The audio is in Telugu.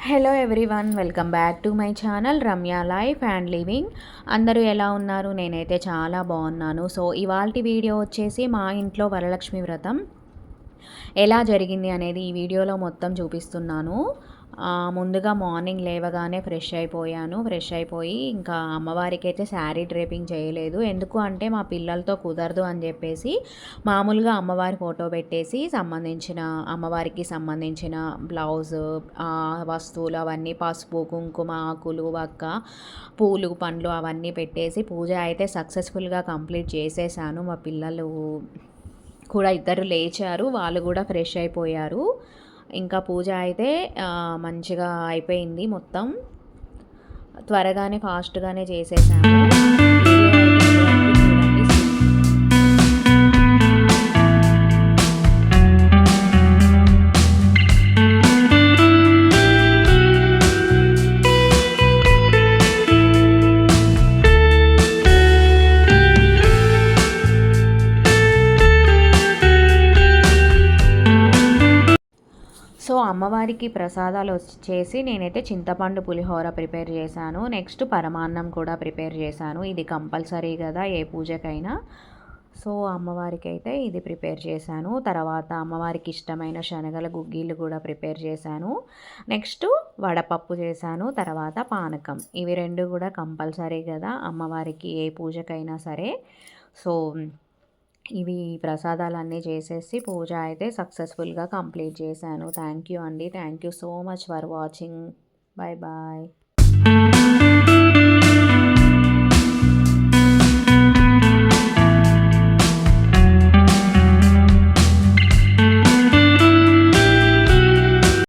Hello everyone, welcome back to my channel Ramya life and living. అందరూ ఎలా ఉన్నారు? నేనైతే చాలా బాగున్నాను. సో ఇవాల్టి వీడియో వచ్చేసి మా ఇంట్లో వరలక్ష్మి వ్రతం ఎలా జరిగింది అనేది ఈ వీడియోలో మొత్తం చూపిస్తున్నాను. ముందుగా మార్నింగ్ లేవగానే ఫ్రెష్ అయిపోయి ఇంకా అమ్మవారికి అయితే శారీ డ్రేపింగ్ చేయలేదు. ఎందుకు అంటే మా పిల్లలతో కుదరదు అని చెప్పేసి మామూలుగా అమ్మవారి ఫోటో పెట్టేసి అమ్మవారికి సంబంధించిన బ్లౌజ్ వస్తువులు అవన్నీ పసుపు కుంకుమ ఆకులు వక్క పూలు పండ్లు అవన్నీ పెట్టేసి పూజ అయితే సక్సెస్ఫుల్గా కంప్లీట్ చేసేసాను. మా పిల్లలు కూడా ఇద్దరు లేచారు, వాళ్ళు కూడా ఫ్రెష్ అయిపోయారు. ఇంకా పూజ అయితే మంచిగా అయిపోయింది. మొత్తం త్వరగానే ఫాస్ట్గానే చేసేసాము. సో అమ్మవారికి ప్రసాదాలు వచ్చేసి నేనైతే చింతపండు పులిహోర ప్రిపేర్ చేశాను. నెక్స్ట్ పరమాన్నం కూడా ప్రిపేర్ చేశాను. ఇది కంపల్సరీ కదా ఏ పూజకైనా. సో అమ్మవారికి అయితే ఇది ప్రిపేర్ చేశాను. తర్వాత అమ్మవారికి ఇష్టమైన శనగల గుగ్గిళ్ళు కూడా ప్రిపేర్ చేశాను. నెక్స్ట్ వడపప్పు చేశాను. తర్వాత పానకం. ఇవి రెండు కూడా కంపల్సరీ కదా అమ్మవారికి ఏ పూజకైనా సరే. సో ఇవి ప్రసాదాలన్నీ చేసేసి పూజ అయితే సక్సెస్ఫుల్గా కంప్లీట్ చేశాను. థ్యాంక్ యూ అండి. Thank you so much for watching. Bye bye.